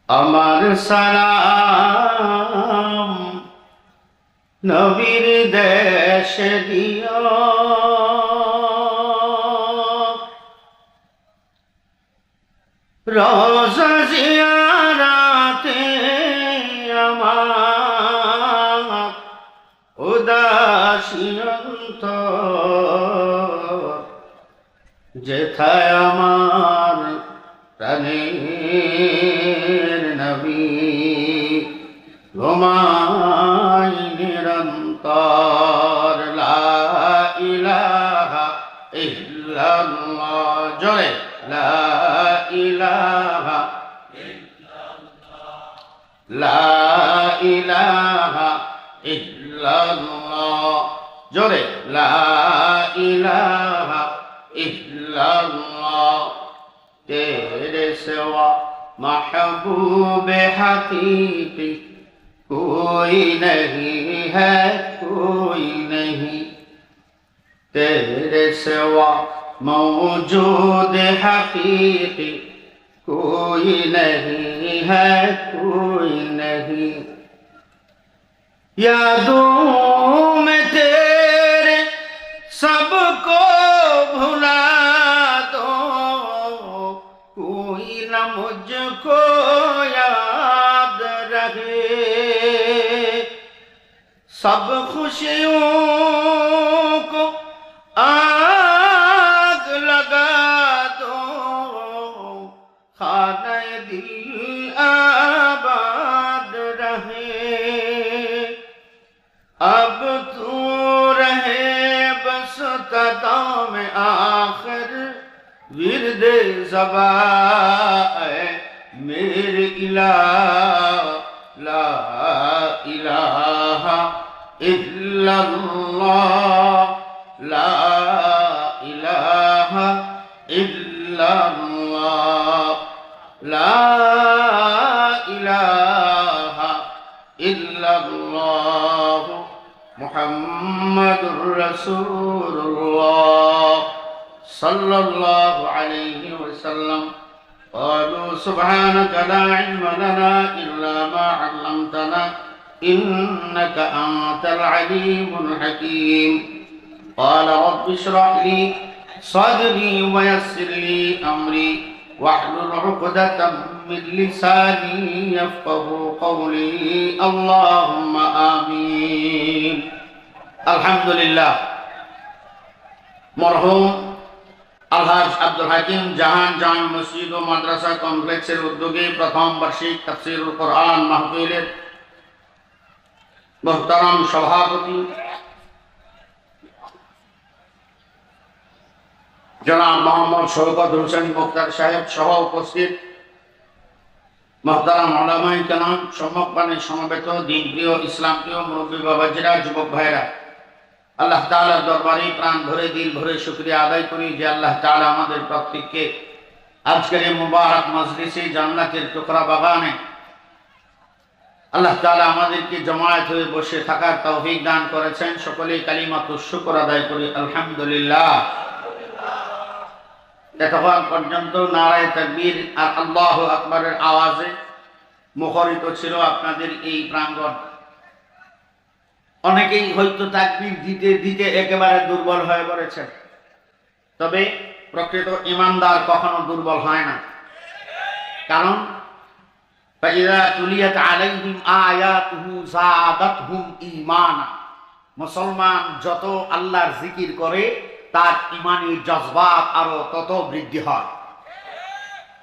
আমার সালাম নবীর দেশে দিও, রোজা জিয়ারাতে আমার উদাসী অন্তর, যেথায় আমার প্রাণের নবী ঘুমাই নিরন্তর। লা ইলাহা ইল্লাল্লাহ, জয় লা ইলাহা লা ইলাহা ইল্লাল্লাহ, জোরে লা ইলাহা ইল্লাল্লাহ। तेरे सिवा महबूब हकीकी कोई नहीं है, कोई नहीं। तेरे सिवा मौजूद हकीकी कोई नहीं है, कोई नहीं। यादों में तेरे सबको भुला दो, कोई न मुझको याद रहे। सब खुशियों को आग लगा दो, खाने दिल आबाद रहे। अब तू रहे बस कदम आखिर, विरद ज़बा मेरे इलाह, ला इलाहा इल्लल्लाह, ला इलाहा इल्लल्लाह, ला इलाहा इल्लल्लाह, मुहम्मदुर रसूलुल्लाह सल्लल्लाहु अलैहि वसल्लम। قالوا سبحانك لا علم لنا إلا ما علمتنا إنك أنت العليم الحكيم. قال رب اشرح لي صدري ويسر لي أمري واحلل عقدة من لساني يفقهوا قولي. اللهم آمين. الحمد لله. مرحوم আলহাজ আব্দুল হাকিম জাহান জামে মসজিদ ও মাদ্রাসা কমপ্লেক্সের উদ্যোগে প্রথম বার্ষিক তাফসীরুল কোরআন মাহফিলের মুহতারাম সভাপতি জনাব মোহাম্মদ শওকত হোসেন মুখতার সাহেব সহ উপস্থিত মুহতারাম উলামায়ে কেরাম, সম্মাননে সমবেত দ্বীনপ্রিয় ইসলামপ্রিয় মুরব্বী বাবাজিরা, যুবক ভাইরা, আল্লাহ তাআলার দরবারে প্রাণ ভরে দিল ভরে শুকরিয়া আদায় করি যে আল্লাহ তাআলা আমাদের প্রত্যেককে আজকের এই মুবারক মজলিসে জান্নাতের টুকরা বাগানে আল্লাহ তাআলা আমাদেরকে জমায়েত হয়ে বসে থাকার তৌফিক দান করেছেন। সকলেই কালিমাতুশ শুকর আদায় করি আলহামদুলিল্লাহ। এতক্ষণ পর্যন্ত নারায়ে তাকবীর আর আল্লাহু আকবারের আওয়াজে মুখরিত ছিল আপনাদের এই প্রাঙ্গণ। অনেকেই হয়তো তাকবীর দিতে দিতে একেবারে দুর্বল হয়ে পড়েছে, তবে প্রকৃত ঈমানদার কখনো দুর্বল হয় না। কারণ ফাইযা তুলিয়াত আলাইহিম আয়াতুহু যাদাতহুম ঈমানা, মুসলমান যত আল্লাহর জিকির করে তার ঈমানি জজবাত আরো তত বৃদ্ধি হয়।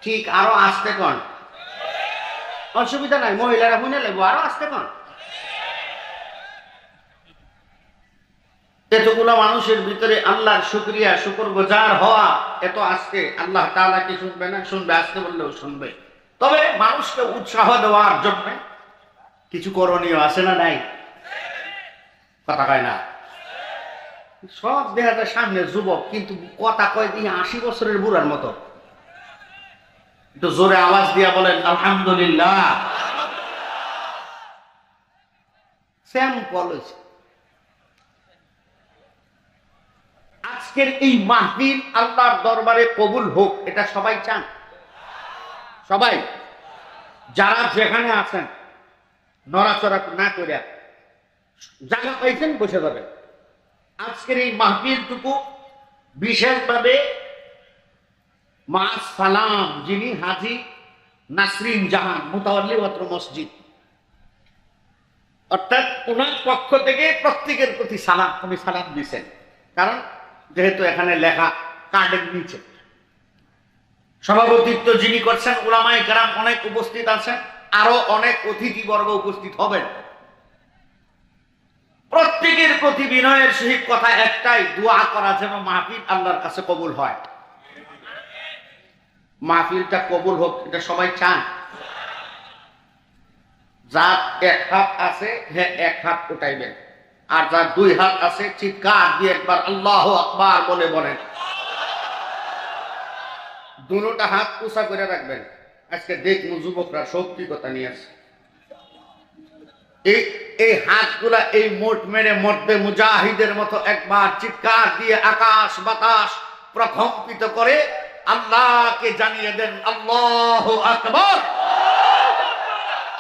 ঠিক আরো আস্তে কোন অসুবিধা নাই, মহিলারা শুনে লাগবো, আরো আস্তে কোন। এতগুলো মানুষের ভিতরে আল্লাহর শুকরিয়া শুকরগুজার হওয়া এত আজকে আল্লাহ তাআলা কি শুনবে না? শুনবে, আজকে বললেও শুনবে। তবে মানুষকে উৎসাহ দেওয়ার জন্য কিছু করণীয় আছে না নাই? কথা কয় না। সব দেখা যায় সামনে যুবক, কিন্তু কথা কয় দিয়ে 80 বছরের বুড়ার মতো। একটু জোরে আওয়াজ দিয়া বলেন আলহামদুলিল্লাহ। স্যাম্পল হয়েছে। আজকের এই মাহফিল আল্লাহর দরবারে কবুল হোক, এটা সবাই চান? সবাই যারা যেখানে আছেন নড়াচড়া না করে জায়গা পাইছেন বসে যাবেন। আজকের এই মাহফিলটুকু বিশেষভাবে মা সালাম, যিনি হাজী নাসরিন জাহান মুতাওয়াল্লি ওয়াত্র মসজিদ, অর্থাৎ ওনার পক্ষ থেকে প্রত্যেকের প্রতি সালাম, উনি সালাম দিচ্ছেন। কারণ যেহেতু এখানে লেখা কার্ডের নিচে, সভাপতিত্ব যিনি করছেন উলামায়ে কেরাম অনেক উপস্থিত আছেন, আরো অনেক অতিথিবর্গ উপস্থিত হবেন। প্রত্যেকের প্রতি বিনয়ের সহিত কথা একটাই, দোয়া করা যেন মাহফিল আল্লাহর কাছে কবুল হয়। মাহফিলটা কবুল হোক, এটা সবাই চান। যার এক হাত আছে হ্যাঁ এক হাত উঠাইবেন, আর যার দুই হাত আছে চিৎকার দিয়ে একবার আল্লাহু আকবার বলে বলেন। দুটোটা হাত উঁচা করে রাখবেন। আজকে দেখুন যুবকরা শক্তি কথা নিয়ে আসে, এই হাতগুলা এই মোট মেরে মধ্যে মুজাহিদের মতো একবার চিৎকার দিয়ে আকাশ বাতাস প্রকম্পিত করে আল্লাহকে জানিয়ে দেন আল্লাহু আকবার,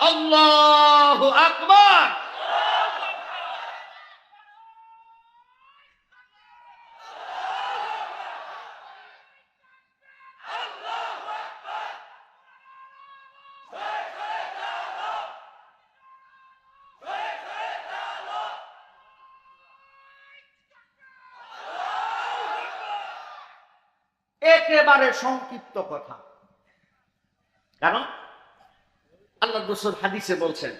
আল্লাহু আকবার। একেবারে সংক্ষিপ্ত কথা, কারণ আল্লাহ রাসূল হাদিসে বলছেন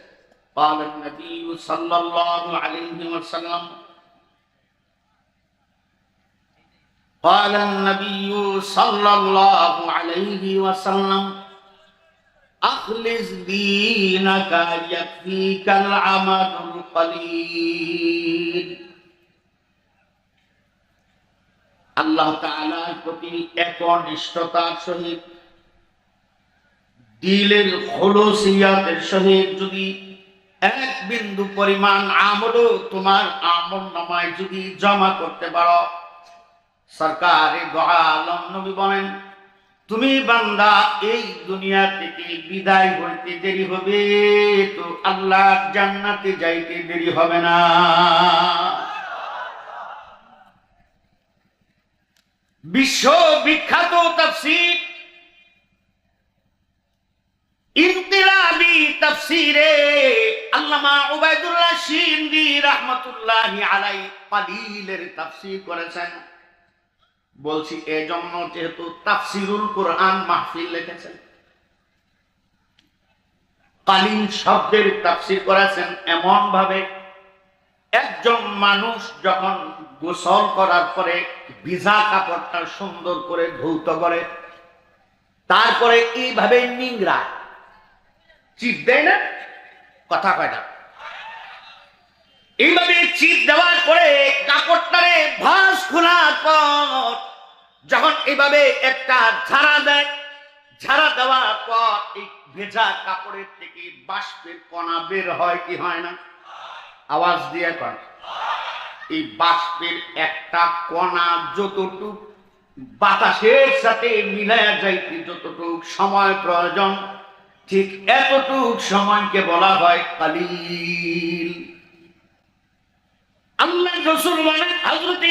قال النبي صلى الله عليه وسلم قال النبي صلى الله عليه وسلم أخلص دينك يكفيك العمل القليل। আল্লাহ তাআলার প্রতি একনিষ্ঠতার সহিত দিলের খুলুসিয়াতের সহিত যদি এক বিন্দু পরিমাণ আমলও তোমার আমলনামায় যদি জমা করতে পারো, সরকারে দো আলম নবী বলেন তুমি বান্দা এই দুনিয়া থেকে বিদায় হইতে দেরি হবে তো আল্লাহর জান্নাতে যাইতে দেরি হবে না। বিশ্ব বিখ্যাত তাফসীর ইনকিলাবি তাফসীরে আল্লামা উবাইদুল্লাহ শিন্দি রাহমাতুল্লাহি আলাইহি কালিলের তাফসীর করেছেন। বলছি এজন্য যেহেতু তাফসীরুল কোরআন মাহফিল লিখেছেন, কালিল শব্দের তাফসীর করেছেন এমন ভাবে একজন মানুষ যখন গোসল করার পরে ভিজা কাপড়টা সুন্দর করে ধৌত করে, তারপরে এইভাবে নিংড়া চিপ দেয় না, কথা কয় না, এইভাবে চিপ দেওয়ার পরে কাপড়টারে ভাঁজ খোলার পর যখন এইভাবে একটা ঝাড়া দেয়, ঝাড়া দেওয়ার পর এই ভেজা কাপড়ের থেকে বাষ্পের কণা বের হয় কি হয় না? আওয়াজ দিয়ে কয়। এই বাষ্পের একটা কণা যতটুকু বাতাসের সাথে মিলায়া যাইতে যতটুক সময় প্রয়োজন, ঠিক এতটুক সময়কে বলা হয় কালিল। আল্লাহর রাসূল বলেন, হযরত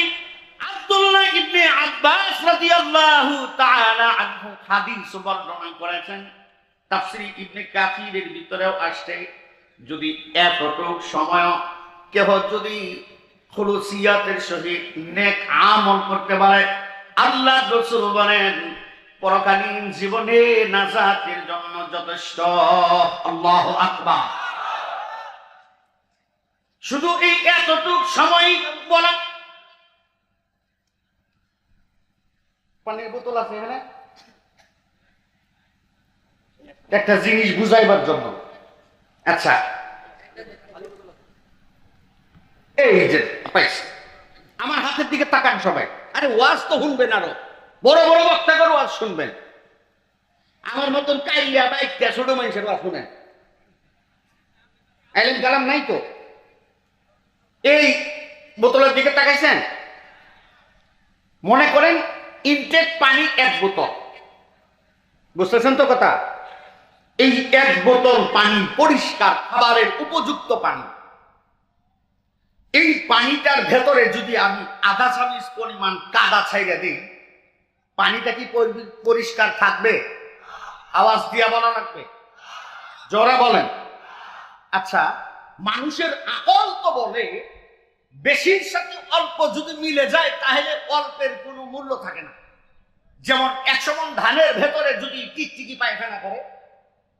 আব্দুল্লাহ ইবনে আব্বাস রাদিয়াল্লাহু তাআলা আনহু হাদিস বর্ণনা করেছেন, তাফসীর ইবনে কাসিরের ভিতরেও আসছে, যদি এতটুক সময় কেহ যদি খুলুসিয়াতের সহিত নেক আমল করতে পারে, আল্লাহর রাসূল বলেন পরকালীন জীবনে নাজাতের জন্য যথেষ্ট। আল্লাহু আকবার। শুধু এই এতটুক সময় বলা। পানির বোতল আছে এখানে, একটা জিনিস বুঝাইবার জন্য। আচ্ছা, এই যে পাইছি, আমার হাতের দিকে তাকান সবাই। আরে ওয়াজ তো শুনবেন, আরো বড় বড় বক্তা করে ওয়াজ শুনবেন। আমার মতন কাইয়া বাইকটা ছোট মানুষের ওয়াজ শুনেন, আইলেম কালাম নাই তো। এই বোতলের দিকে তাকাইছেন, মনে করেন ইনটেক পানি এক বোতল, বুঝতেছেন তো কথা? এই এক বোতল পানি পরিষ্কার খাবারের উপযুক্ত পানি, এই পানিটার ভেতরে যদি আমি আধা চামচ পরিমাণ কাদা ছাইড়া দিই, পানিটা কি পরিষ্কার থাকবে? আওয়াজ দিয়া বলা লাগবে, জোরে বলেন। আচ্ছা, মানুষের আকল তো বলে বেশির সাথে অল্প যদি মিলে যায় তাহলে অল্পের কোনো মূল্য থাকে না। যেমন 100 মণ ধানের ভেতরে যদি টিকটিকি পায়খানা করে,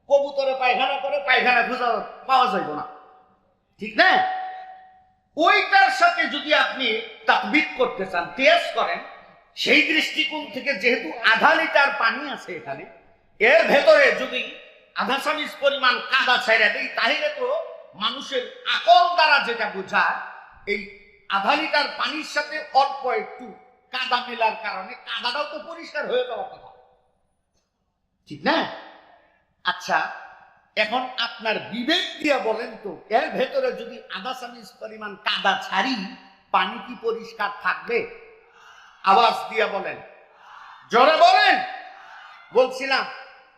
কবুতরে পায়খানা করে, পায়খানা খুঁজে পাওয়া যাইব না, ঠিক না? ওইটার সাথে যদি আপনি তাকবিদ করতে চান, টেস্ট করেন, সেই দৃষ্টিকোণ থেকে যেহেতু আধা লিটার পানি আছে এখানে, এর ভেতরে যদি আধা চামচ পরিমাণ কাদা ছাইড়া দেই তাহলে তো মানুষের আকল দ্বারা যেটা বোঝায়, এই আধা লিটার পানির সাথে অল্প একটু কাদা মেলার কারণে কাদাটাও তো পরিষ্কার হয়ে যাওয়ার কথা, ঠিক না? আচ্ছা, এখন আপনার বিবেক দিয়ে বলেন তো, এর ভেতরে যদি আধা চামচ পরিমাণ কাদা ছাড়ি, পানি কি পরিষ্কার থাকবে? আওয়াজ দিয়ে বলেন, জোরে বলেন। বলছিলাম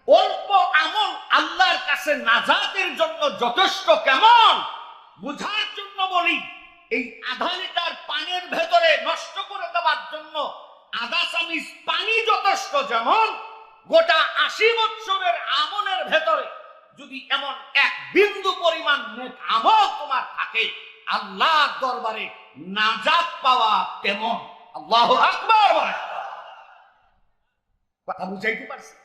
অল্প আমল আল্লাহর কাছে নাজাতের জন্য যথেষ্ট, কেমন বুঝার জন্য বলি। এই আধা লিটার পানির ভেতরে নষ্ট করে দেওয়ার জন্য আধা চামচ পানি যথেষ্ট, যেমন গোটা 80 বছরের আমলের ভেতরে যদি এমন এক বিন্দু পরিমাণ নেক আমল তোমার থাকে, আল্লাহর দরবারে নাজাত পাওয়া তেমন। আল্লাহু আকবার বলেন। কথা বুঝাইতে পারছি?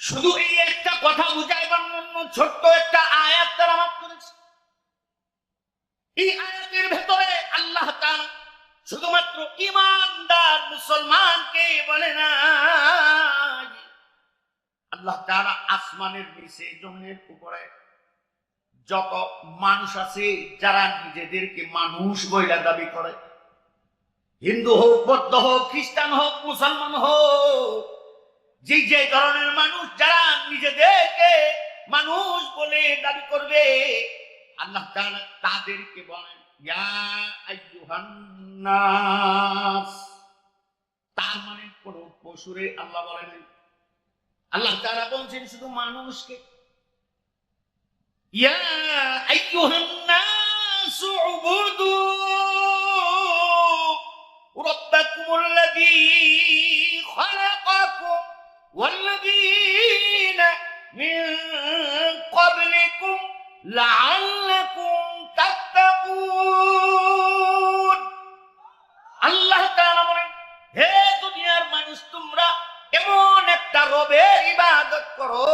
শুধু এই একটা কথা বুঝাইবার জন্য ছোট্ট একটা আয়াত তেলাওয়াত করেছি। এই আয়াতের ভেতরে আল্লাহ তাআলা শুধুমাত্র ঈমানদার মুসলমানকে বলে না, আল্লাহ তাআলা আসমানের নিচে জমিনের উপরে যত মানুষ আছে যারা নিজেদেরকে মানুষ বইলা দাবি করে, হিন্দু হোক, বৌদ্ধ হোক, খ্রিস্টান হোক, মুসলমান হোক, যে ধরনের মানুষ যারা নিজেদেরকে মানুষ বলে দাবি করবে, আল্লাহ তাআলা তাদেরকে বলেন ইয়া আইয়ুহান নাস। তার মানে কোন পশুরে আল্লাহ বলেন, আল্লাহ তাআলা বলছেন শুধু মানুষকে। ইয়া আইয়ুহান নাস উবুদু রাব্বাকুমুল্লাযী খালাকাকুম ওয়াল্লাযীনা মিন ক্বাবলিকুম লাআল্লাকুম তাত্তাকুন। আল্লাহ তাআলা বলেন, হে দুনিয়ার মানুষ, তোমরা এমন একটা রবের ইবাদত করো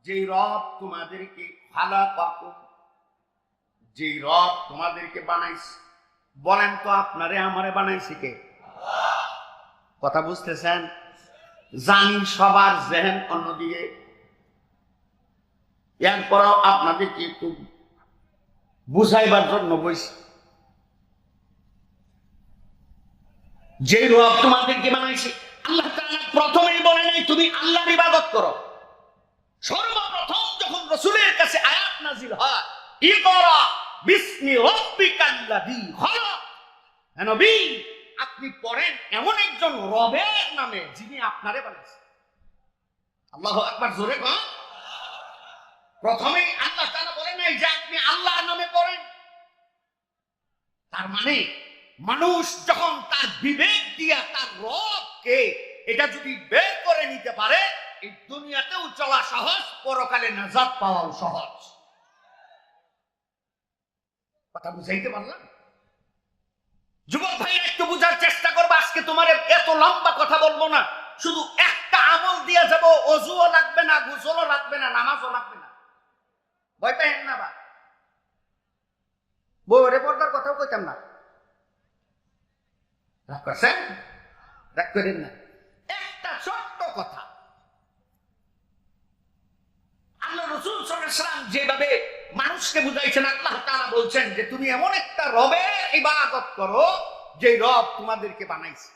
যে রব তোমাদেরকে খালাকাকুম, যে রব তোমাদেরকে বানাইছে। বলেন তো আপনারে আমারে বানাইছে কে? কথা বুঝতেছেন? জানি সবার জেহেন অন্যদিকে, এরপরও আপনাদেরকে একটু বুঝাইবার জন্য বলছি। যে রব তোমাদেরকে বানাইছে, আল্লাহ তাআলা প্রথমেই বলে নাই তুমি আল্লাহর ইবাদত করো। সর্বপ্রথম যখন রাসূলের কাছে আয়াত নাযিল হয়, ইকরা বিসমি রাব্বিকাল্লাযী খালাক, হে নবী আপনি পড়েন এমন একজন রবের নামে যিনি আপনারে বানাইছেন। আল্লাহু আকবার, জোরে কন। প্রথমেই আল্লাহ তাআলা বলে নাই যে আপনি আল্লাহর নামে পড়েন। তার মানে মানুষ যখন তার বিবেক দিয়া তার রবকে এটা যদি বের করে নিতে পারে, এই দুনিয়াতেও চলা সহজ, পরকালে নাজাত পাওয়াও সহজ। কথা বুঝাইতে পারলাম? যুবক ভাই একটু বুঝার চেষ্টা করবো। আজকে তোমার এত লম্বা কথা বলবো না, শুধু একটা আমল দিয়ে যাব, ওযুও লাগবে না, গোসলও লাগবে না, নামাজও লাগবে না। ভয় পেয়েন না বা বউরে পর্দার কথাও কইতাম না, রাগ করছেন? রাগ করেন না। একটা ছোট্ট কথা, আল্লাহ রাসূল সাল্লাল্লাহু আলাইহি ওয়াসাল্লাম যেভাবে মানুষকে বুঝাইছেন, আল্লাহ তাআলা বলছেন যে তুমি এমন একটা রবের ইবাদত করো যে রব তোমাদেরকে বানাইছে।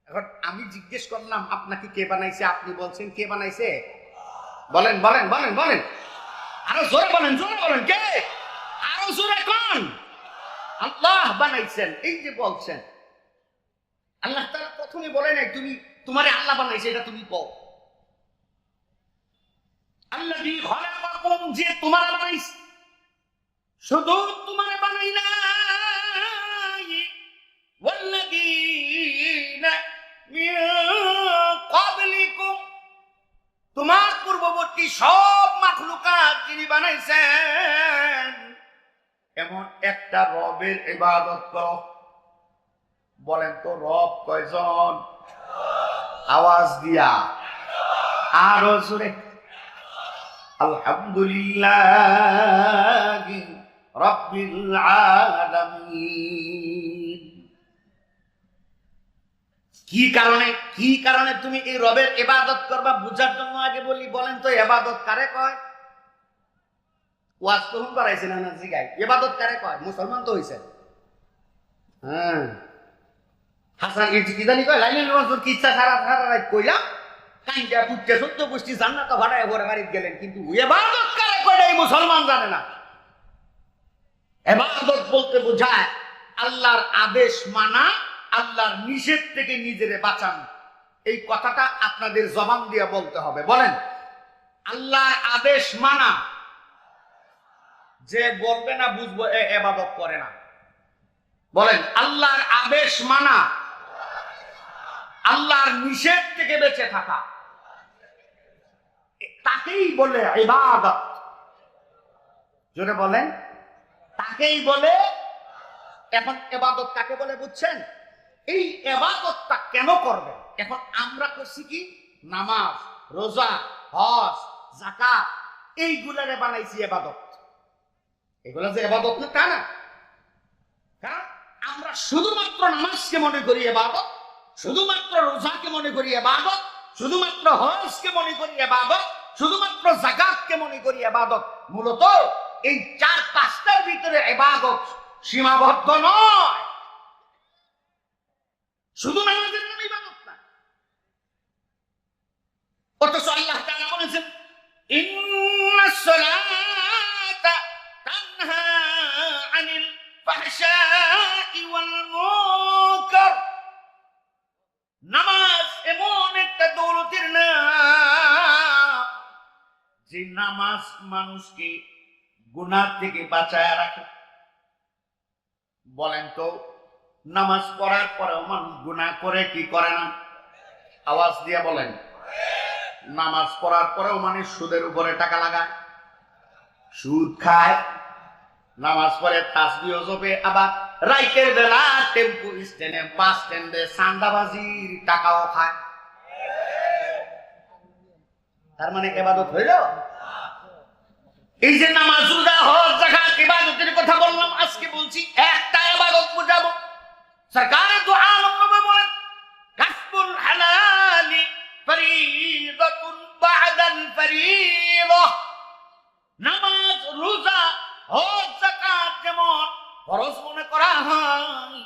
এখন আমি জিজ্ঞেস করলাম আপনাকে কে বানাইছে, আপনি বলছেন কে বানাইছে? বলেন বলেন বলেন বলেন, আরো জোরে বলেন, জোরে বলেন, কে? আরো জোরে কোন? আল্লাহ বানাইছেন। এই যে বলছেন, আল্লাহ তাআলা প্রথমে বলেন তুমি তোমারে আল্লাহ বানাইছে এটা তুমি কও। আল্লাযী খালাকাকুম, যে তোমারে বানাইছে, শুধু তোমারে বানাই নাই, ওয়াল্লাযীনা মিন ক্বাবলিকুম, তোমার পূর্ববর্তী সব মাখলুকাত যিনি বানাইছেন। এমন একটা রবের ইবাদত করো। বলেন তো রব কয়জন? আওয়াজ দিয়া আরো জোরে। আলহামদুলিল্লাহ রাব্বিল আলামিন। কি কারণে তুমি এই রবের ইবাদত করবা বুঝার জন্য আগে বলি। বলেন তো ইবাদত কারে কয়? ওয়াজ তো হুন করাইছেন না জিগাই, ইবাদত কারে কয়? মুসলমান তো হইছেন। হ্যাঁ, হাসান কি জানি কয়, লাইলাতুল মজনুর কি ইচ্ছা সারা সারা রাত কইলাম, কাইন্ডা পুটকে সত্য পুষ্টি জান্নাত ভাড়ায় ঘরে বাড়িতে গেলেন, কিন্তু ইবাদত কারে কয় এই মুসলমান জানে না। ইবাদত বলতে বোঝায় আল্লাহর আদেশ মানা, আল্লাহর নিষেধ থেকে নিজেরে বাঁচানো। এই কথাটা আপনাদের জবান দিয়ে বলতে হবে। বলেন আল্লাহর আদেশ মানা। যে বলবে না বুঝবো এ ইবাদত করে না। বলেন আল্লাহর আদেশ মানা, আল্লাহর নিষেধ থেকে বেঁচে থাকা, তাকেই বলে ইবাদত। জোরে বলেন, তাকেই বলে। এখন ইবাদত কাকে বলে বুঝছেন? এই ইবাদতটা কেন করবেন? এখন আমরা করছি কি, নামাজ, রোজা, হজ, যাকাত, এইগুলারে বানাইছি ইবাদত। এগুলা যে ইবাদত না তা না। কারণ আমরা শুধুমাত্র নামাজকে মনে করি ইবাদত, শুধুমাত্র রোজাকে মনে করি ইবাদত, শুধুমাত্র হজকে মনে করি ইবাদত, শুধুমাত্র যাকাতকে মনে করি ইবাদত। মূলত এই 4-5টার ভিতরে ইবাদত সীমাবদ্ধ নয়। শুধু নামাজের নাম ইবাদত না। অথচ আল্লাহ তাআলা বলেছেন ইন্নাস সালাতা তানহা আনিল ফাহশাই ওয়াল মুনকার। নামাজ এমন একটা দৌলতের নাম যে নামাজ মানুষকে গুনাহ থেকে বাঁচায় রাখে। বলেন তো নামাজ পড়ার পরেও মানুষ গুনাহ করে কি করে না? আওয়াজ দিয়ে বলেন। নামাজ পড়ার পরেও মানুষ সুদের উপরে টাকা লাগায়, সুদ খায়, নামাজ পড়ে তাসবিহ জপে, আবার রাইতের বেলা টেম্পু স্ট্যান্ডে, বাস স্ট্যান্ডে চাঁদাবাজির টাকাও খায়। তার মানে ইবাদত হইল? এই যে নামাজ, রোজা, হজ, যাকাত ইবাদতের কথা বললাম, আজকে বলছি একটা ইবাদত বুঝাবো। সরকারে দু আলম নবী বলেন কাসবুল হালালি ফরিদাতুন বাদাল ফরিদাহ। নামাজ, রোজা, হজ, যাকাত যেমন ফরজ মনে করা হয়,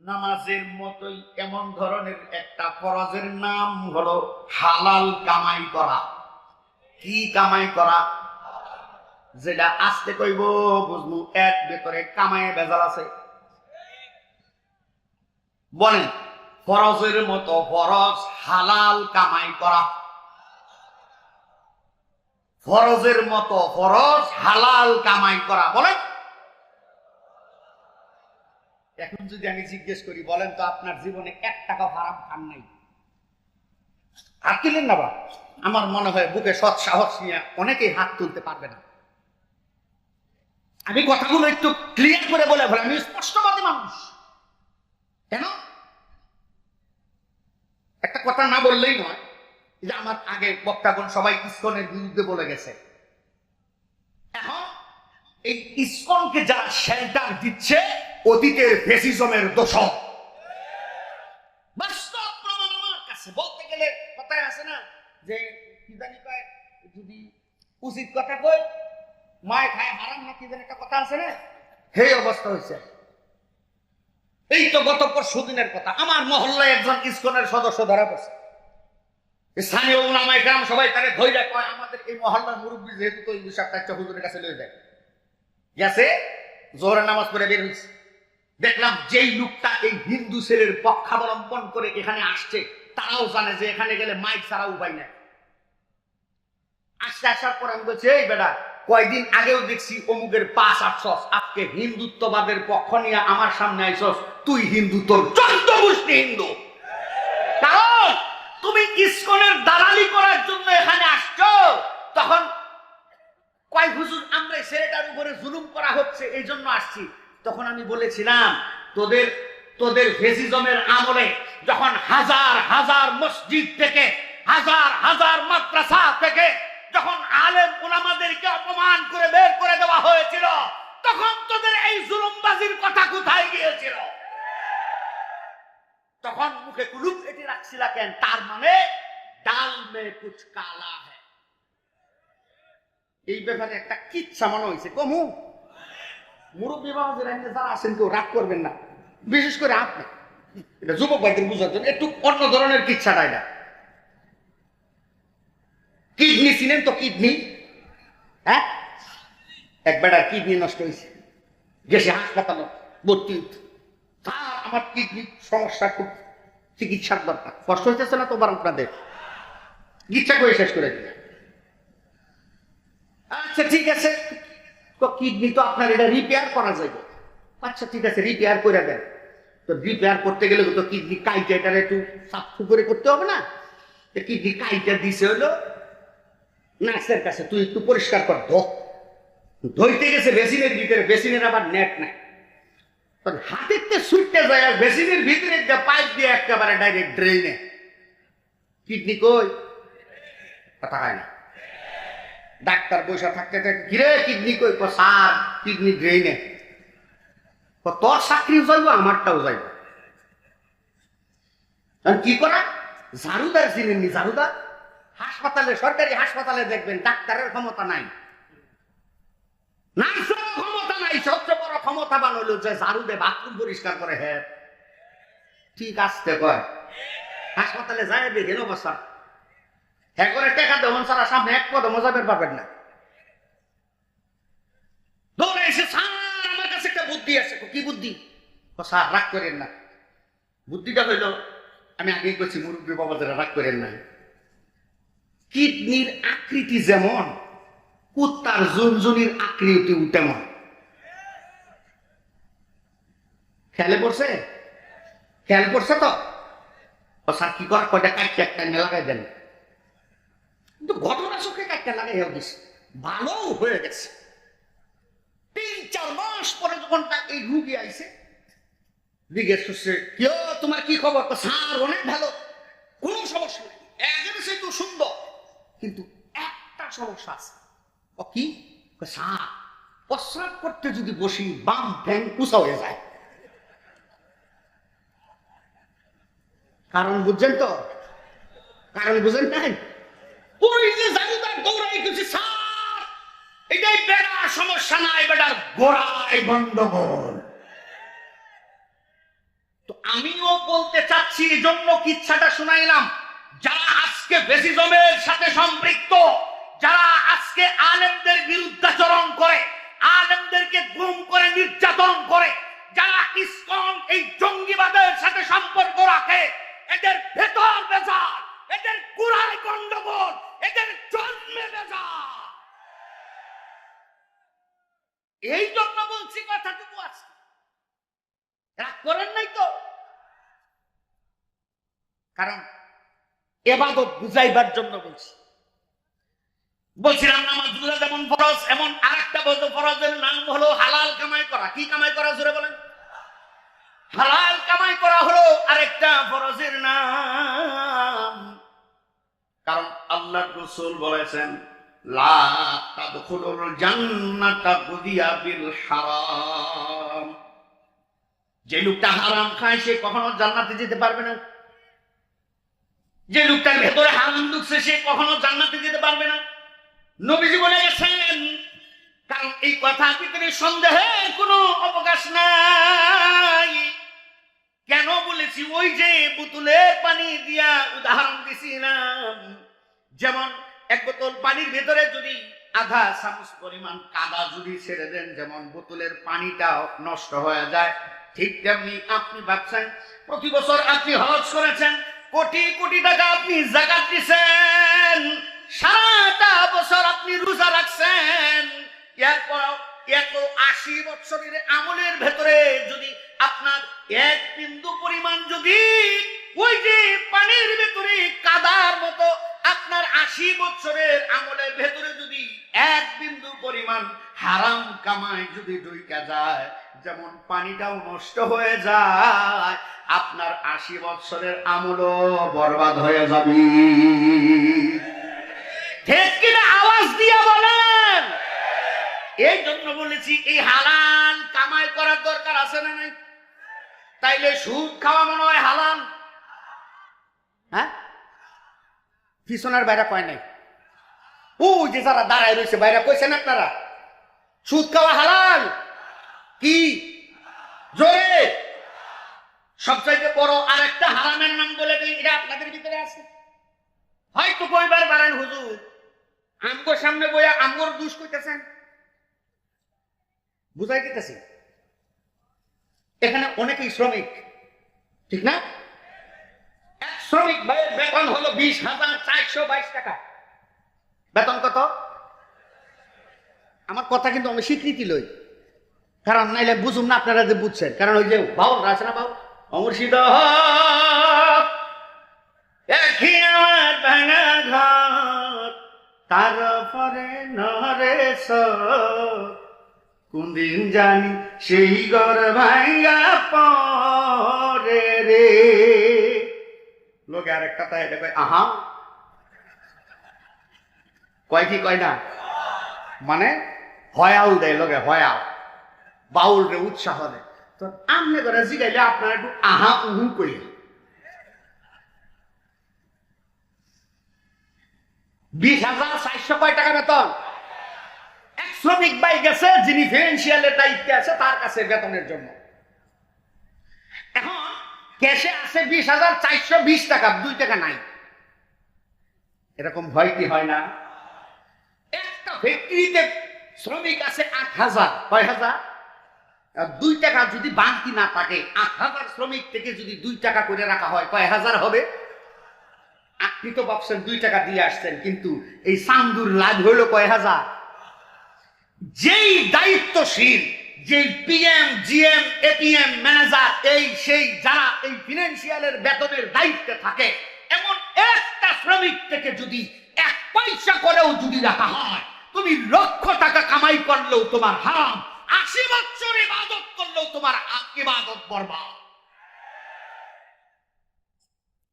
নামাজের মতোই এমন ধরনের একটা ফরজের নাম হলো হালাল কামাই করা। কি কামাই করা? যেটা আস্তে কইব বুঝবো, এর ভেতরে কামাইয়ে ভেজাল আছে। বলেন ফরজের মতো ফরজ হালাল কামাই করা। ফরজের মতো ফরজ হালাল কামাই করা। বলেন এখন যদি আমি জিজ্ঞেস করি, বলেন তো আপনার জীবনে 1 টাকা হারাম খান নাই? হাত তুলেন না বা? আমার মনে হয় বুকে সৎ সাহস নিয়ে অনেকেই হাত তুলতে পারবে না। আমি কথাগুলো একটু ক্লিয়ার করে বলে ফেলি, আমি স্পষ্টবাদী মানুষ। কেন? একটা কথা না বললেই নয়, যে আমার আগে বক্তাগণ সবাই ইসকনের বিরুদ্ধে বলে গেছে। এখন এই ইসকনকে যারা শেল্টার দিচ্ছে, অতীতের ফ্যাসিজমের দোষক। বাস্তব প্রমাণ আমার কাছে। বলতে গেলে কথায় আছে না যে কি জানি কয়, যদি উচিত কথা কই মায় খায় হারাম না, কি জানি একটা কথা আছে না, সেই অবস্থা হয়েছে। এই তো গত পরশু দিনের কথা, আমার মহল্লায় একজন ইসকনের সদস্য ধরা পড়ছে। স্থানীয় উলামায়ে কেরাম সবাই তাকে ধইরা কয়, আমাদের এই মহল্লার মুরব্বী যেহেতু তো একটা হুজুরের কাছে লয়ে যায়, গেছে জোহরের নামাজ পড়ে বের হয়েছে। দেখলাম যেই লোকটা এই হিন্দু ছেলের পক্ষাবলম্বন করে এখানে আসছে, তারাও জানে যে এখানে গেলে মাইক ছাড়া উপায় নাই। আসার পর আমি বলছি, এই বেটা কয়দিন আগেও দেখছি অমুকের পাশ আসছস, আজকে হিন্দুত্ববাদের পক্ষ নিয়ে আমার সামনে আইসস, তুই হিন্দু, তোর 14 গোষ্ঠী হিন্দু। কারণ তুমি ইসকনের দালালি করার জন্য এখানে আসছো। তখন কয় হুজুর আমরা ছেলেটার উপরে জুলুম করা হচ্ছে এই জন্য আসছি। তখন আমি বলেছিলাম, তোদের ফেসিজমের আমলে যখন হাজার হাজার মসজিদ থেকে, হাজার হাজার মাদ্রাসা থেকে যখন আলেম উলামাদেরকে অপমান করে বের করে দেওয়া হয়েছিল, তখন তোদের এই জুলুমবাজির কথা কোথায় গিয়েছিল? তখন মুখে কুলুপ এটি রাখছিলা কেন? তার মানে ডাল মে কুছ কালা হ্যায়। এই ব্যাপারে একটা কিচ্ছা মনে হয়েছে কমু। মুরব্বী বাবাদের যারা আছেন কেউ রাগ করবেন না, বিশেষ করে আপনি, এটা যুবক ভাইদের বুঝার জন্য একটু অন্য ধরনের কিচ্ছাটা। এটা কিডনি চিনেন তো? কিডনি, হ্যাঁ, এক বেটার কিডনি নষ্ট হয়েছে, গেছে হাসপাতালে ভর্তি। আমার কিডনি সমস্যা, খুব চিকিৎসার দরকার। কষ্ট হইতেছে না তো? বার আপনাদের চিকিৎসা করে শেষ করে দিলে, আচ্ছা ঠিক আছে, তো কিডনি তো আপনার এটা রিপেয়ার করা যাবে। আচ্ছা ঠিক আছে, রিপেয়ার করে দেন। তো রিপেয়ার করতে গেলে তো কিডনি কাইটা একটু সাফ করে করতে হবে না? কিডনি কাইটা দিছে হলো নার্সের কাছে, তুই একটু পরিষ্কার কর। ধইতে গেছে বেসিনের ভিতরে, বেসিনের আবার নেট নাই, হাতের সুইটতে যায় আর বেসিনের ভিতরে পাইপ দিয়ে একেবারে ডাইরেক্ট ড্রেনে। কিডনি কই? কথা হয় না। ডাক্তার বসে থাকতে থাকে, কিরে কিডনি কই? স্যার কিডনি ড্রেনে। তোর চাকরিও যাইব, আমারটাও যাইব। কি করা? ঝাড়ুদার চিনেননি? ঝাড়ুদার হাসপাতালে, সরকারি হাসপাতালে দেখবেন ডাক্তারের ক্ষমতা নাই, নার্সের ক্ষমতা নাই, সবচেয়ে বড় ক্ষমতাবান হলো যে ঝাড়ু দিয়ে বাথরুম পরিষ্কার করে। হ্যাঁ ঠিক আসতে কয়, হাসপাতালে যায় দেখেন অবস্থা। হ্যাঁ করে টেকা দেবেন সারা, সামনে এক পদ মজাবের পাবেন না। দৌড়ে এসে, স্যার আমার কাছে একটা বুদ্ধি আছে। কি বুদ্ধি? স্যার রাগ করেন না। বুদ্ধিটা হইল, আমি আগেই বলছি মুরব্বী বাবাদের রাগ করেন না, কিডনির আকৃতি যেমন, কুত্তার জুনজুনির আকৃতি তেমন। খেয়ালে পড়ছে? খেয়াল করছে তো? স্যার কি কর? কয়টা কাটতে একটা লাগাই দেন। কিন্তু ঘটনা চোখে কাটতে লাগাই দিস, ভালো হয়ে গেছে। 3-4 মাস পরে যখন এই রুগী আইছে, জিজ্ঞেস করছে, তোমার কি খবর? স্যার অনেক ভালো, কোনো সমস্যা নেই, একদম সে তো সুন্দর, কিন্তু একটা সমস্যা আছে। কি? স্যার প্রস্রাব করতে যদি বসি বাম ঠ্যাং কুচা হয়ে যায়। কারণ বুঝছেন তো? কারণ বুঝেন নাই? ওই যে জাদুদার দৌড়াই গেছে, স্যার এটাই বেড়ার সমস্যা নাই, বেটার গোড়ায় গন্ডগোল। তো আমিও বলতে চাচ্ছি, এই জন্য কিচ্ছাটা শুনাইলাম, যারা আজকে ফ্যাসিজমের সাথে সম্পৃক্ত, যারা আজকে আলেমদের বিরুদ্ধাচরণ করে, আলেমদেরকে গুম করে নির্যাতন করে, যারা ইসকন এই জঙ্গিবাদের সাথে সম্পর্ক রাখে, এদের ভেতর বেজার, এদের গোড়ায় গন্ডগোল, এদের জন্মে বেজার। এই জন্য বলছি কথাটুকু আছে, রাগ করেন নাই তো? কারণ এবাদত বুঝাইবার জন্য বলছি। বলছিলাম নামাজগুলো যেমন ফরজ, এমন আরেকটা ফরজের নাম হলো হালাল কামাই করা। কি কামাই করা? জোরে বলেন। হালাল কামাই করা হলো আরেকটা ফরজের নাম। কারণ আল্লাহর রাসূল বলেছেন, লা তাদখুলুল জান্নাতা গুদিয়া বিল হারাম। যে লোকটা হারাম খায় সে কখনো জান্নাতে যেতে পারবে না। যে লোকটার ভেতরে হারাম ঢুকছে সে কখনো জান্নাতে যেতে পারবে না, নবীজি বলে গেছেন। কারণ এই কথা ভিতরে সন্দেহের কোনো অবকাশ নাই। কেন বলেছি? ওই যে বোতলের পানি দিয়া উদাহরণ দিছিলাম, যেমন এক বোতল পানির ভেতরে যদি আধা চামচ পরিমাণ কাদা যদি ছেড়ে দেন, যেমন বোতলের পানিটা নষ্ট হয়ে যায়, ঠিক তেমনি আপনি ভাবছেন প্রতি বছর আপনি হজ করেছেন, কোটি কোটি টাকা আপনি যাকাত দিচ্ছেন, সারাটা বছর আপনি রোজা রাখছেন, এরপর 180 বছরের আমলের ভেতরে যদি আপনার এক বিন্দু পরিমাণ যদি ওই যে পানির ভেতরে কাদার মতো আপনার 80 বছরের আমলের ভেতরে যদি এক বিন্দু পরিমাণ হারাম কামাই যদি ঢুইকা যায়, যেমন পানিটাও নষ্ট হয়ে যায়, আপনার 80 বছরের আমলও বরবাদ হয়ে যাবে। ঠিক কিনা আওয়াজ দিয়া বলেন। এই জন্য বলেছি এই হালাল কামাই করার দরকার আছে না নাই? তাইলে সুদ খাওয়া মনে হয় হালাল? হ্যাঁ, পিছনের বাইরে কয় নাই, ও যে যারা দাঁড়ায় রয়েছে বাইরে কইছেন আপনারা সুদ খাওয়া হালাল? কি জোরে সবচাইতে বড় আর একটা হারামের নাম বলে দিই, এটা আপনাদের ভিতরে আছে হয়তো কইবার পারেন, হুজুর আমগোর সামনে বইয়া আমগোর দুষ কইতেছেন, বুঝাই দিতেছি। এখানে অনেকেই শ্রমিক, ঠিক না? এক শ্রমিক ভাইয়ের বেতন হলো 20,422 টাকা। বেতন কত? আমার কথা কিন্তু আমি স্বীকৃতি লই, কারণ নাইলে বুঝুন না আপনারা যে বুঝছেন। কারণ ওই যে বাউল আছে না, বাউল অমর্ষিদ একই আমার ভাঙা ঘর, তারপরে নরে কোন দিন জানি সেই ঘর ভাঙা পরে রে। লোকে আর একটা তাই এটা কয় আহা, কয় কি কয় না, মানে হয়াল দেয় লোকে, হয়াল বাউল রে উৎসাহ দেয়। তো আমনে করে জিগাইলে আপনারা একটু আহা উহু করি। 20,400 কয় টাকা বেতন? এক শ্রমিক ভাই গেছে যিনি ফিনান্সিয়ালের দায়িত্বে আছে তার কাছে বেতনের জন্য। এখন ক্যাশে আছে 20,420 টাকা, 2 টাকা নাই। এরকম ভয় কি হয় না? একটা ফ্যাক্টরিতে শ্রমিক আছে 8,000, কয় হাজার? 2 টাকা যদি বাড়তি না থাকে, 8,000 শ্রমিক থেকে যদি 2 টাকা করে রাখা হয়, কয় হাজার হবে? আপনি তো ভাবছেন 2 টাকা দিয়ে আসছেন, কিন্তু এই চান্দুর লাভ হইলো কয় হাজার। যেই দায়িত্বশীল, যেই পিএম, জিএম, এটিএম ম্যানেজার, এই সেই যারা এই ফিনান্সিয়ালের বেতনের দায়িত্বে থাকে, এমন একটা শ্রমিক থেকে যদি 1 পয়সা করেও যদি রাখা হয়, তুমি লক্ষ টাকা কামাই করলেও তোমার হারাম, 80 বছর ইবাদত করলেও তোমার ইবাদত বরবাদ।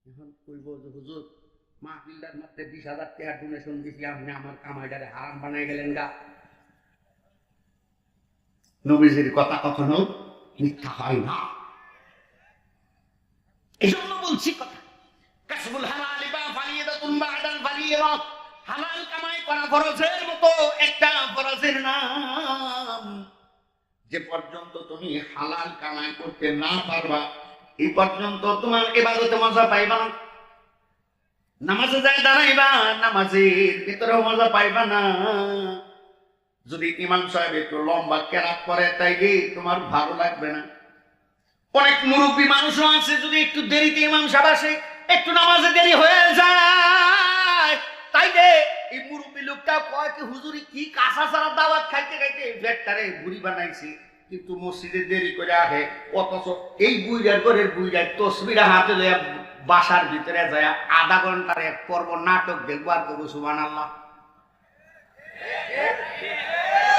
এখন কইব যে হুজুর মাহফিলটার মধ্যে 20,000 টাকা ডোনেশন দিছি, আপনি আমার কামাইটারে হারাম বানাই গেলেন গা। নবীজির কথা কখনো মিথ্যা হয় না। এই জন্য বলছি কথা, কাসবুল হালাল বা ফারিয়াদাতুন বাদাল ফারিয়াদাত, হালাল কামাই করা ফরজের মতো একটা ফরজের নাম। যে পর্যন্ত তুমি হালাল কামাই করতে না পারবা, এই পর্যন্ত তোমার ইবাদতে মজা পাইবা না। নামাজে যায় দাঁড়াইবা, নামাজের ভিতরে মজা পাইবা না। যদি ইমাম সাহেব একটু লম্বা কেরাত করে, তাইলে তোমার ভালো লাগবে না। অনেক মুরব্বী মানুষও আছে, যদি একটু দেরিতে ইমাম সাহেব আসে, একটু নামাজে দেরি হয়ে যায়, তাইলে এই মুরব্বী লোকটা কয় কি হুজুরি কি কাঁচা সারা দাওয়াত খাইতে খাইতে ভেটটারে বুড়ি বানাইছি, কিন্তু মসজিদে দেরি করে আসে। অথচ এই বুইড়ার ঘরের বুইড়ার তসবিরা হাতে লইয়া বাসার ভিতরে যায় আধা ঘন্টার এক পর্ব নাটক দেখবো আর করবো সুবহানাল্লাহ।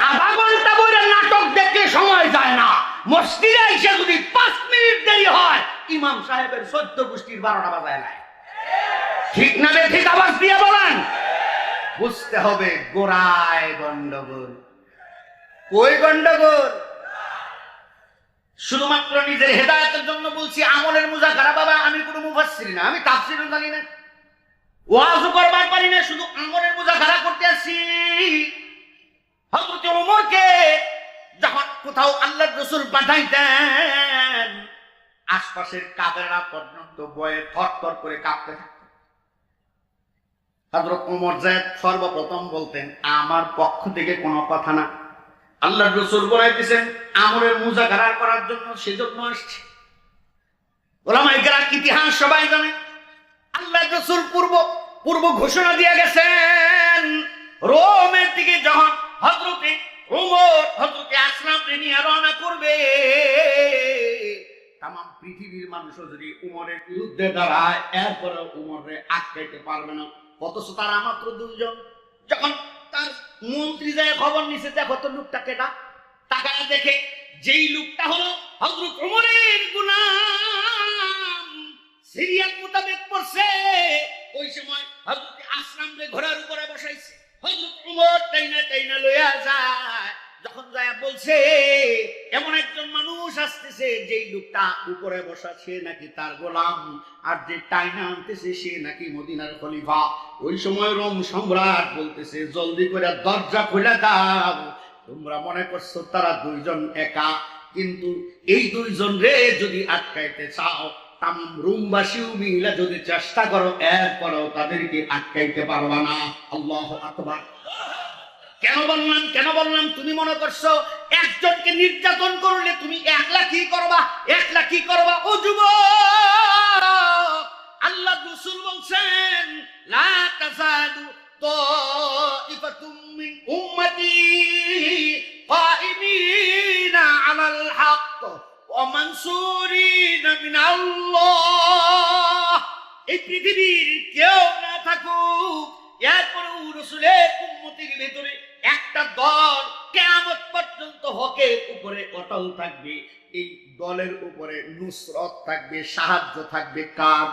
আধা ঘন্টা বইরে নাটক দেখতে সময় যায় না, মসজিদে এসে যদি 5 মিনিট দেরি হয়, ইমাম সাহেবের 14 গোষ্ঠীর 12টা বাজায় নাই। ঠিক না রে? ঠিক আওয়াজ দিয়ে বলেন। বুঝতে হবে গোড়ায় গন্ডগোল। কই গন্ডগোল? শুধুমাত্র নিজের হেদায়েতের জন্য বলছি, আমলের মুজাকারা বাবা, আমি কোনো মুফাসসির না, আমি তাফসীরও জানি না, ওয়াজও করবার পারি না, শুধু আমলের মুজাকারা করতে আসি। হযরত ওমরকে যখন কোথাও আল্লাহর রাসূল পাঠাইতেন, আশপাশের কাফেররা পর্যন্ত ভয়ে থরথর করে কাঁপতে থাকত। হযরত ওমর যে সর্বপ্রথম বলতেন, আমার পক্ষ থেকে কোনো কথা না, আল্লাহর রাসূল বলাইতেছেন আমলের মুজাকারা করার জন্য, সেজন্য আসছে। ওলামায়ে কেরাম ইতিহাস সবাই জানে, আল্লাহ রাসূল পূর্ব ঘোষণা দিয়ে গেছেন, রোমের দিকে যখন হযরতে ওমর হযরতে আসলামকে নিয়ে রওনা করবে, তাম পৃথিবীর মানুষও যদি উমরের বিরুদ্ধে দাঁড়ায়, এরপরে উমরে আটকাইতে পারবে না। অথচ তারা মাত্র দুইজন। যখন তার মন্ত্রী যায় খবর নিছে, দেখো তো লোকটা কেটা, তাকায় দেখে যেই লোকটা হলো হযরত উমরের গোলাম, সিরিয়াল মোতাবেক পড়ছে। ওই সময় হযরত আসলামকে ঘোড়ার উপরে বসাইছে, হযরত উমর টাইনা লইয়া যায়। যখন যায় বলছে, এমন একজন মানুষ আসতেছে, যেই লোকটা উপরে বসা সে নাকি তার গোলাম, আর যে টাইনা আনতেছে সে নাকি মদিনার খলিফা। ওই সময় রোম সম্রাট বলতেছে, জলদি করে দরজা খুলে দাও। তোমরা মনে করছো তারা দুইজন একা, কিন্তু এই দুইজন রে যদি আটকাইতে চাও, তাম রোমবাসীও মিলে যদি চেষ্টা করো, এরপরেও তাদেরকে আটকাইতে পারবা না। আল্লাহু আকবার। কেন বললাম? তুমি মনে করছো একজনকে নির্যাতন করলে তুমি একলা কি করবা? ও যুবক, আল্লাহ রাসূল বলছেন, লা তাযালু তাইফাতুম মিন উম্মতি কাইমিনা আলাল হক ওয়া মানসুরিনা মিনাল্লাহ। এই পৃথিবীর কেউ না থাকুক, এরপরেও রাসূলের উম্মতের ভিতরে একটা দল কিয়ামত পর্যন্ত হকের উপরে অটল থাকবে। এই দলের উপরে নুসরত থাকবে, সাহায্য থাকবে কার?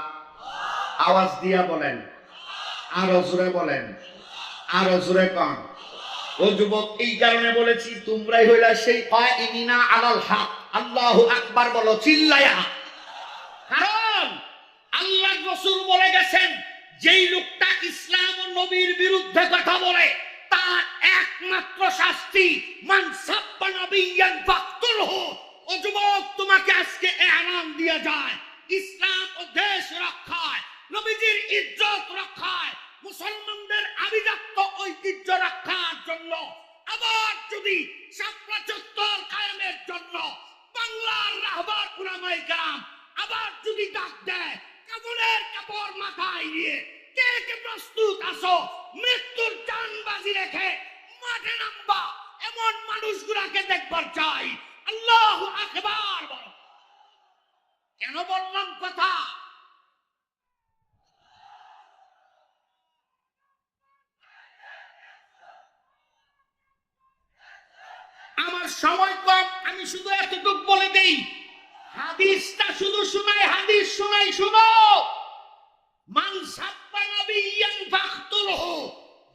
আওয়াজ দিয়া বলেন, আরো জোরে বলেন, আরো জোরে কন। ও যুবক, এই কারণে বলেছি তোমরাই হইলা সেই কাইমিনা আলাল হক। আল্লাহু আকবার বলো চিল্লায়া। কারণ আল্লাহ রাসূল বলে গেছেন, যেই লোকটা ইসলাম ও নবীর বিরুদ্ধে কথা বলে, তার একমাত্র শাস্তি মান সাব্বা নবিয়্যান ফাকতুলহু। ও যুবক, তোমাকে আজকে এলান দিয়া যায়, ইসলাম ও দেশ রক্ষায়, নবীজির ইজ্জত রক্ষায়, মুসলমানদের আভিজাত্য ঐতিহ্য রক্ষার জন্য, আবার যদি শাপলা চত্বর কায়েমের জন্য বাংলার রাহবার উলামায়ে কেরাম আবার যদি ডাক দেয়, কাপড়ের কাপড় মাথায় নিয়ে কে কে প্রস্তুত আছো মৃত্যুর জানবাজি রেখে মাঠে নামবা? এমন মানুষগুলাকে দেখবার চাই। আল্লাহু আকবার বলো। কেন বললাম কথা? আমার সময় কম, আমি শুধু এতটুকু বলে দেই, হাদিসটা শুধু শোনাই, হাদিস শোনাই, শুনো। মান সাব্বা নবিয়্যান ফাকতুলহু।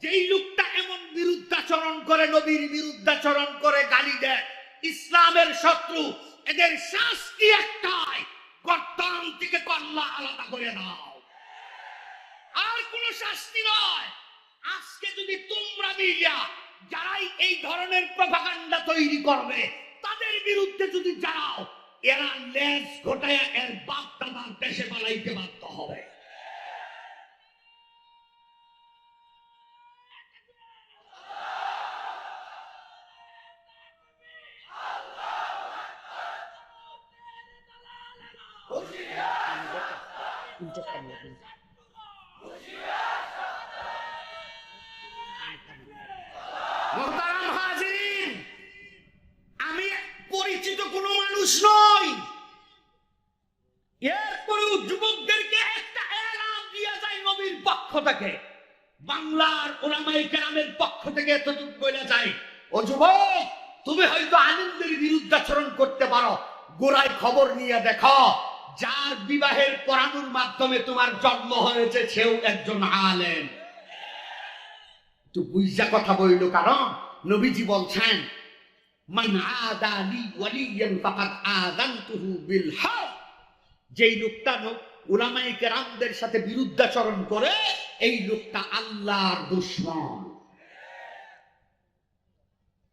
যেই লোকটা এমন বিরুদ্ধাচরণ করে, নবীর বিরুদ্ধাচরণ করে, গালি দেয়, ইসলামের শত্রু, এদের শাস্তি একটাই, গর্দান থেকে কল্লা আলাদা করে দাও, আর কোনো শাস্তি নয়। আজকে যদি তোমরা মিডিয়া যারাই এই ধরনের প্রপাগান্ডা তৈরি করবে, তাদের বিরুদ্ধে যদি যাও, এরা লেজ ঘটায় এর বাপ দাদার দেশে পালাইতে বাধ্য হবে। মুহতারাম হাজিরিন, আমি পরিচিত কোনো মানুষ নই, এরপরেও যুবকদেরকে একটা এলান দিয়া যায় নবীর পক্ষ থেকে, বাংলার উলামায়ে কেরামের পক্ষ থেকে এতটুকু বলে যায়, ও যুবক, তুমি হয়তো আলেমদের বিরুদ্ধাচরণ করতে পারো, গোড়ায় খবর নিয়ে দেখো, যার বিবাহের পড়ানোর মাধ্যমে তোমার জন্ম হয়েছে সেও একজন আলেম। তো বুঝা কথা বলল, কারণ নবীজি বলছেন, মান আদা লি ওয়ালিয়ান ফাকাদ আযানতুহু বিল হারব। যেই লোকটা উলামায়ে কেরামদের সাথে বিরুদ্ধাচরণ করে, এই লোকটা আল্লাহর দুশমন।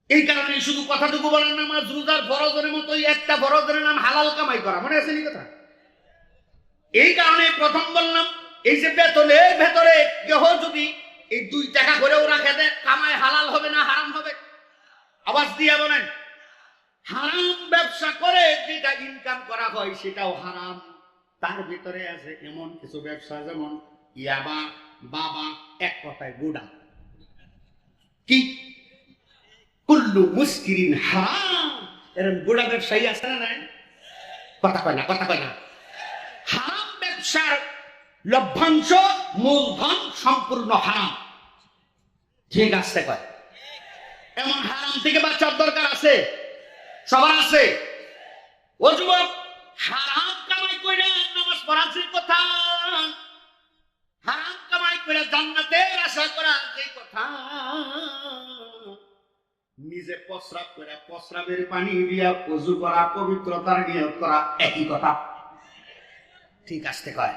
এই কারণে শুধু কথাটুকু বলেন, নামাজ রোজার ফরজের মতোই একটা ফরজের নাম হালাল কামাই করা, মনে আছে নি কথা? এই কারণে প্রথম বললাম, এই যে বেতনের ভেতরে কেহ যদি এই 2 টাকা করেও রাখে দেয়, কামাই হালাল হবে না হারাম হবে? আওয়াজ দিয়ে বলেন। হারাম ব্যবসা করে যেটা ইনকাম করা হয় সেটাও হারাম, তার ভিতরে আছে এমন কিছু ব্যবসা, যেমন ইয়াবা, বাবা, এক কথায় গুড়া। কি কুল্লু মুস্কিরিন হারাম, এরকম গুড়া ব্যবসায়ী আছে না নাই? কথা কয় না, কথা কয় না। হারাম ব্যবসার লভ্যাংশ, মূলধন সম্পূর্ণ হারাম। ঠিক আছে কয়, এমন হারাম থেকে বাঁচার দরকার আছে, সবার আছে। ও যুবক, হারাম কামাই করে নামাজ পড়ার যে কথা, হারাম কামাই করে জান্নাতের আশা করা যে কথা, নিজে প্রস্রাব করে প্রস্রাবের পানি দিয়া ওযু করা, পবিত্রতার নিয়ত করা একই কথা। ঠিক আছে কয়,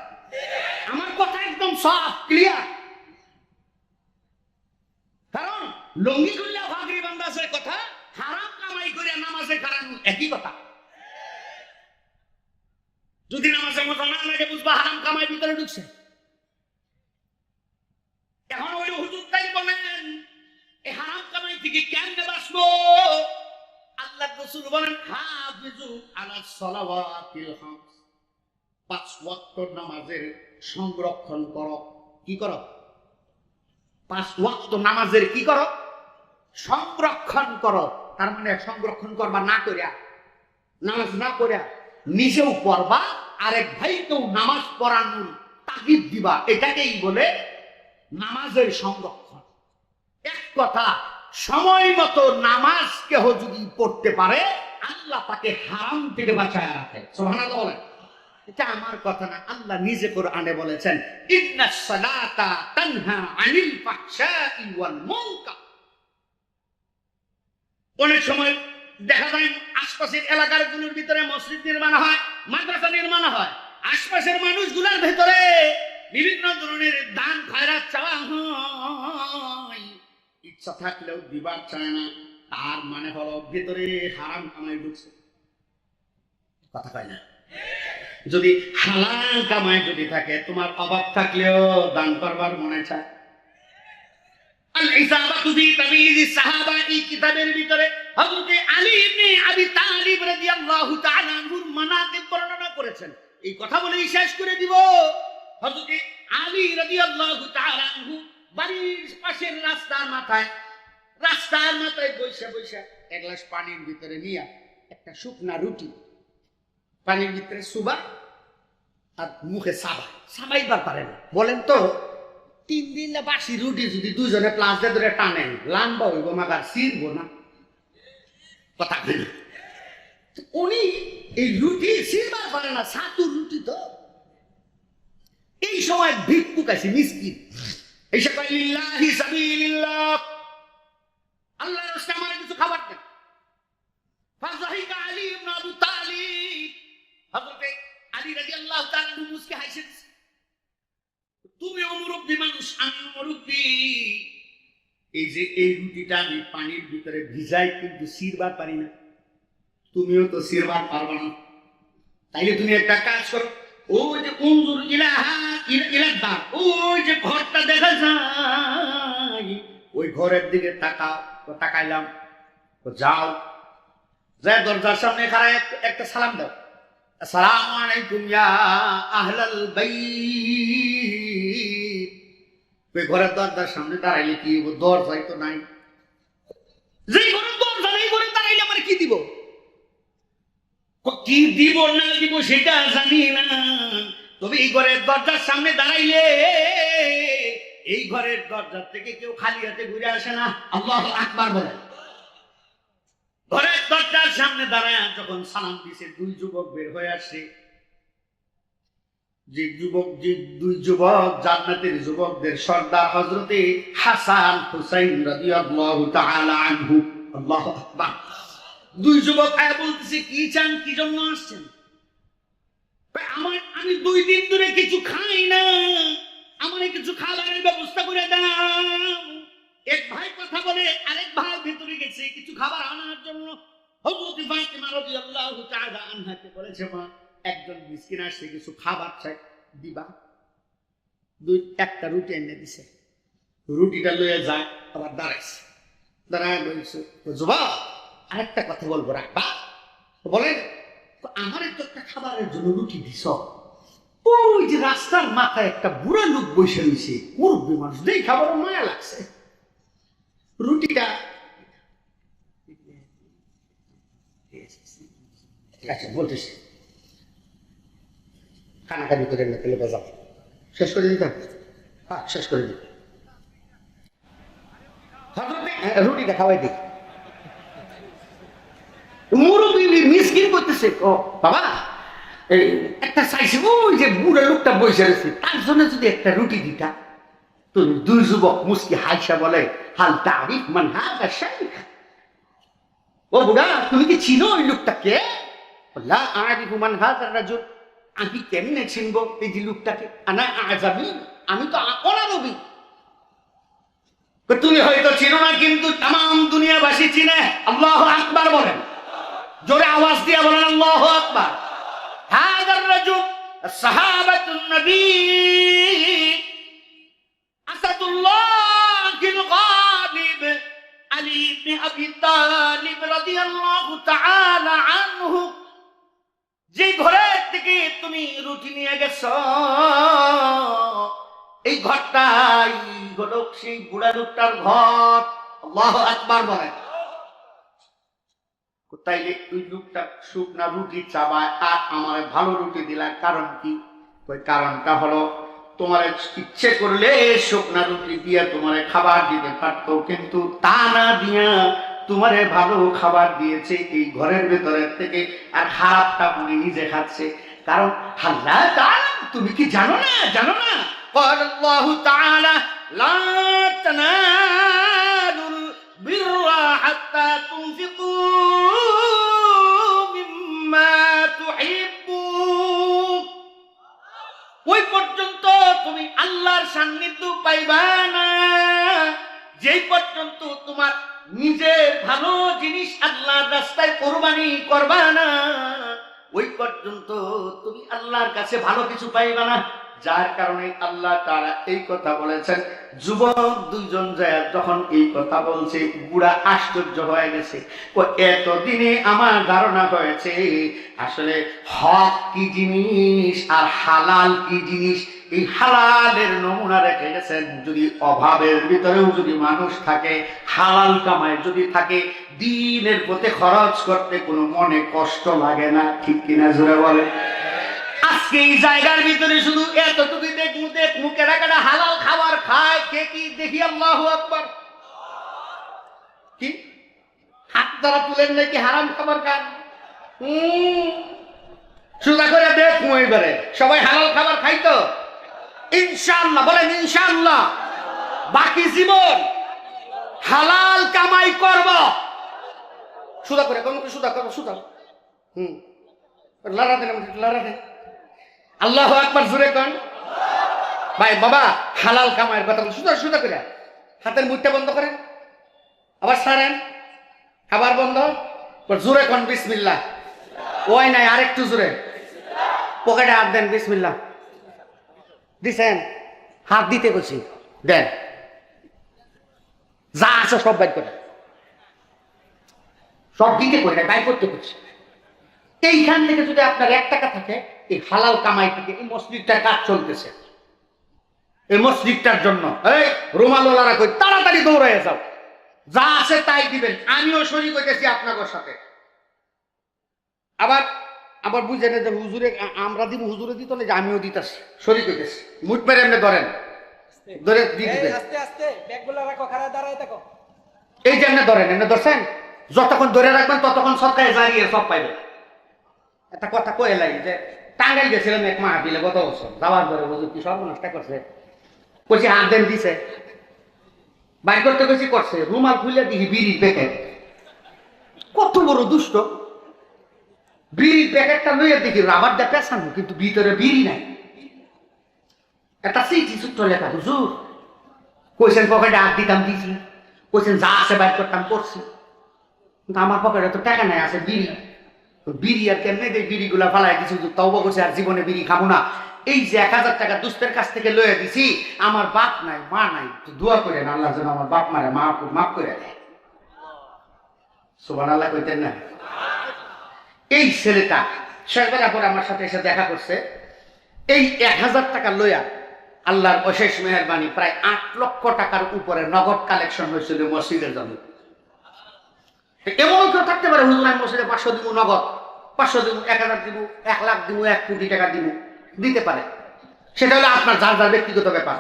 আমার কথা একদম সব ক্লিয়ার। কারণ লঙ্গি খুললে ভাগরি বান্দাসের কথা, হারাম কামাই করে নামাজে কারানো একই কথা। যদি নামাজে মতো না লাগে বুঝবা হারাম কামাই ভিতরে ঢুকছে। এখন ওই হুজুর তাই বলেন, এই হারাম কামাই থেকে কেমনে বাঁচবো? আল্লাহ রাসূল বলেন, হাফিজু আলাস সালাওয়াতিল খামস, 5 ওয়াক্ত নামাজের সংরক্ষণ করো। কি করো? 5 ওয়াক্ত নামাজের কি করো? সংরক্ষণ করো। তার মানে সংরক্ষণ করবা না করিয়া, নামাজ না করিয়া নিজেও পড়বা, আরেক ভাইকেও নামাজ পড়ানোর তাগিদ দিবা, এটাকেই বলে নামাজের সংরক্ষণ। এক কথা, সময় মতো নামাজ কেহ যদি পড়তে পারে, আল্লাহ তাকে হারাম থেকে বাঁচায় রাখে। সুবহানাল্লাহ বলেন। এটা আমার কথা না, আল্লাহ নিজে কোরআনে বলেছেন, ইন্নাস সালাতা তানহা আনিল ফাহশাই ওয়াল মুনকার। অনেক সময় দেখা যায় আশপাশের এলাকার গুলোর ভিতরে মসজিদ নির্মাণ হয়, মাদ্রাসা নির্মাণ হয়, আশপাশের মানুষগুলোর ভেতরে বিভিন্ন ধরনের দান খয়রাত চাওয়া হয়, ইচ্ছা থাকলেও দিবার চায় না। তার মানে হলো ভেতরে হারাম কামাই ঢুকছে। কথা কয় না? যদি হালাল কামাই যদি থাকে, তোমার অভাব থাকলেও দান করবার মনে চায়। আল ইসাবাতু ফি তামিয়িজ সাহাবা, এই কিতাবের ভিতরে হযরত আলী ইবনে আবি তালিব রাদিয়াল্লাহু তাআলা আনহুর মানাকিব বর্ণনা করেছেন। এই কথা বলেই শেষ করে দিব। হযরত আলী রাদিয়াল্লাহু তাআলা আনহু বাড়ির পাশের রাস্তার মাথায় বসে বসে এক গ্লাস পানির ভিতরে নিয়ে একটা শুকনা রুটি পানির ভিতরে সুবা আর মুখে সাবাইবার পারে না। বলেন তো, 3 দিন বাসি রুটি যদি দুজনে প্লাস দিয়ে ধরে টানেন, লাম্বা হইব মাগার ছিড়ব না। কথা বলেন, উনি এই রুটি ছিড়বার পারে না, সাতুর রুটি তো। এই সময় ভিক্ষুক আছে, মিসকিন, এসে কয়, লিল্লাহি সাবিলিল্লাহ, আল্লাহর রাস্তায় আমার কিছু খাবার দেন। ফাযহিকা আলী ইবনে আবি তালিব, হযরত আলী রাদিয়াল্লাহু তাআলা মুসকে হাসে দিছে, তুমি মুরব্বী মানুষ, আমি মুরব্বী, এই যে এই রুটিটা আমি পানির ভিতরে ভিজাই কিন্তু ছিড়বার পারি না, তুমিও তো ছিড়বার পারবা না, তাইলে তুমি একটা কাজ করো, ওই যে উনজুর ইলাহা ইলাদ্দার, ওই যে ঘরটা দেখা যায়, ওই ঘরের দিকে তাকাও। তো তাকাইলাম, তো যাও, যাই দরজার সামনে খাড়ায় একটা সালাম দাও, আসসালামু আলাইকুম ইয়া আহলাল বাইত। ওই ঘরের দরজার সামনে দাঁড়াইলে কি হইব? দরজাই তো নাই। যেই ঘরের দরজা নেই, ঘরে দাঁড়াইলে আমার কি দিব? কি দিব না দিব সেটা জানি না, তবে এই ঘরের দরজার সামনে দাঁড়াইলে এই ঘরের দরজার থেকে কেউ খালি হাতে ঘুরে আসে না। আল্লাহু আকবার বলেন। ঘরের দরজার সামনে দাঁড়ায় যখন সালাম দিছে, 2 যুবক বের হয়ে আসছে। যে দুই যুবক জান্নাতের যুবকদের সর্দার, হযরতে হাসান হুসাইন রাদিয়াল্লাহু তাআলা আনহু। আল্লাহু আকবার। 2 যুবক আয়া বলতেছে, কি চান, কি জন্য আসছেন? আমি 2 দিন ধরে কিছু খাই না, আমার কিছু খাবারের ব্যবস্থা করে দাও। এক ভাই কথা বলে, আরেক ভাই ভেতরে গেছে কিছু খাবার আনার জন্য। হযরত ফাতিমা রাদিয়াল্লাহু তাআলা আনহাকে বলেছে, মা, একজন মিসকিন আসছে, কিছু খাবার চাই, দিবা? একটা রুটি এনে দিছে, রুটিটা লয়ে যায়, আবার দাঁড়াইছে, দাঁড়ায় বলছে, যুবক, আরেকটা কথা বলবো, রাখবা? বলেন, আমার তো একটা খাবারের জন্য রুটি দিছ, ওই যে রাস্তার মাথায় একটা বুড়া লোক বসে রয়েছে, মুরব্বী মানুষ, দেখে আবার মায়া লাগছে। রুটিটা আচ্ছা বলতেছি, কানাকানি করে না পেলে বাজাও, শেষ করে দিতাম। হ্যাঁ শেষ করে দিতাম। রুটিটা খাওয়াই দিই। মুরব্বী মিসকিন করতেছে, ও বাবা এই একটা চাইছে, ওই যে বুড়া লোকটা বসে রয়েছে, তার জন্য যদি একটা রুটি দিতা। তো দুই যুবক মুসকি হাইসা বলে, হাল তারিফ মান হাযা শাইখ। ও বুড়া, তুমি কি চিনো ওই লোকটাকে? লা আরিফু মান হাযা রাজুল। আমি কেমনে চিনবো এই যে লোকটাকে? আনা আজাবি, আমি তো অনারবি। তুমি হয়তো চিনো না, কিন্তু তাম দুনিয়াবাসী চিনে। আল্লাহু আকবার বলেন, জোরে আওয়াজ দিয়ে বলেন আল্লাহু আকবার। হাযার রাজুল সাহাবাতুন নবী আসাদুল্লাহিল গালিব আলী ইবনে আবি তালিব রাদিয়াল্লাহু তাআলা আনহু। যে ঘরের থেকে তুমি রুটি নিয়ে গেছো, এই ঘরটাই হলো সেই বুড়া লোকটার ঘর। আল্লাহু আকবার বলেন। তাইলে ওই লোকটা শুকনা রুটি চাবায় আর আমার ভালো রুটি দিলা, কারণ কি? ওই কারণটা হলো, তোমার ইচ্ছে করলে শুকনা রুটি দিয়ে তোমার খাবার দিতে পারতো, কিন্তু তা না দিয়া তোমারে ভালো খাবার দিয়েছে এই ঘরের ভেতরের থেকে, আর খারাপটা উনি নিজে খাচ্ছে। কারণ আল্লাহ তাআলা, তুমি কি জানো না? জানো না قال الله تعالى لا تنالوا البر حتى تنفقوا مما تحبون। ওই পর্যন্ত তুমি আল্লাহর সান্নিধ্য পাইবা না যেই পর্যন্ত তোমার নিজের ভালো জিনিস আল্লাহর রাস্তায় কোরবানি করবা না, ওই পর্যন্ত তুমি আল্লাহর কাছে ভালো কিছু পাইবা না। যার কারণে আল্লাহ তাআলা এই কথা বলেছেন। যুবক দুইজন যায় যখন এই কথা বলছে, বুড়া আশ্চর্য হয়ে গেছে। এতদিনে আমার ধারণা হয়েছে আসলে হক কি জিনিস আর হালাল কি জিনিস। এই হালালের নমুনা রেখে গেছেন। যদি অভাবের ভিতরেও যদি মানুষ থাকে, হালাল কামায় যদি থাকে, দিনের পথে খরচ করতে কোনো মনে কষ্ট লাগে না। ঠিক কিনা জোরে বলে? আজকে এই জায়গার ভিতরে শুধু এতটুকু দেখমু কেডা কেডা হালাল খাবার খায়, কে কি দেখি। আল্লাহু আকবার। কি হাত দ্বারা তুলেন নাকি হারাম খাবার খান? সোজা করে দেখমু এবারে সবাই হালাল খাবার খাইতো ইনশাআল্লাহ। বলেন ইনশাআল্লাহ। বাকি জীবন হালাল কামাই করব। সোজা করে কোন সোজা করবো, সোজা। লড়া দেন, লড়া দেন। আল্লাহু আকবার জোরে কোন ভাই। বাবা হালাল কামাইয়ের কথা সুদা সুদা করে হাতের মুঠটা বন্ধ করেন, আবার ছাড়েন, আবার বন্ধ, জোরে কোন বিসমিল্লাহ। ওই নাই, আরেকটু জোরে। পকেটে হাত দেন, বিসমিল্লাহ দিছেন, হাত দিতে গেছি, দেন। যা আছে সব বাইর করে, সব দিতে করে না, বাইর করতে করছি। এইখান থেকে যদি আপনার 1 টাকা থাকে, এই হালাল কামাই থেকে এই মসজিদটার কাজ চলতেছে। এই মসজিদটার জন্য এই রুমালওয়ালারা কই তাড়াতাড়ি দৌড়াইয়া যাও, যা আছে তাই দিবেন। আমিও শরীক হইতেছি আপনাদের সাথে। আবার আবার বুঝে নেই যে হুজুরে আমরা দিব, হুজুরে দিত না, যে আমিও দিতেছি, শরীক হইতেছি। মুঠ মেরে এমনি ধরেন, ধরে দিয়ে দিবেন। আস্তে আস্তে ব্যাগগুলো রাখো, খাড়া দাঁড়ায় থাকো। এই যে এমনি ধরেন, এমনি ধরছেন, যতক্ষণ ধরে রাখবেন ততক্ষণ সরকারে জারিয়ে সব পাইবেন। একটা কথা কয়ে লাগে যে টাঙ্গাইল গেছিলাম এক মাহফিলে গত বছর, যাওয়ার পরে বুঝুন কি সর্বনাশটা করছে। কইছি হাত দেন, দিছে, বাইর করতে কইছি, করছে। রুমাল খুলে দেখি বিড়ির প্যাকেট। কত বড় দুষ্ট! বিড়ির প্যাকেটটা লইয়া দেখি রাবার দিয়ে পেছানো, কিন্তু ভিতরে বিড়ি নাই। একটা চিঠি ছোট্ট লেখা, হুজুর কইছেন পকেটে হাত দিতাম, দিছি। কইছেন যা আছে বাইর করতাম, করছি। কিন্তু আমার পকেটে তো টাকা নাই, আছে বিড়ি। বিড়ি আর কেমনে দেয়, বিড়িগুলা ফালাই দিছি। তওবা করছে, আর জীবনে বিড়ি খাবো না। এই যে 1000 টাকা দুস্থের কাছ থেকে লয়ে দিছি, আমার বাপ নাই, মা নাই, তো দোয়া করেন আল্লাহ যেন আমার বাপ মারে মাফ করে দেয়। সুবহানাল্লাহ কইতেন না? এই ছেলেটা শেষবেলা পরে আমার সাথে এসে দেখা করছে। এই 1000 টাকা লইয়া আল্লাহর অশেষ মেহেরবানি প্রায় 8 লক্ষ টাকার উপরে নগদ কালেকশন হয়েছিল মসজিদের জন্য। এমন কেউ থাকতে পারে হুজুর আমি মসজিদে 500 দিব নগদ, 500 দিব, 1000 দিব, 1 লাখ দিব, 1 কোটি টাকা দিব, দিতে পারে। সেটা হলো আপনার যার যার ব্যক্তিগত ব্যাপার।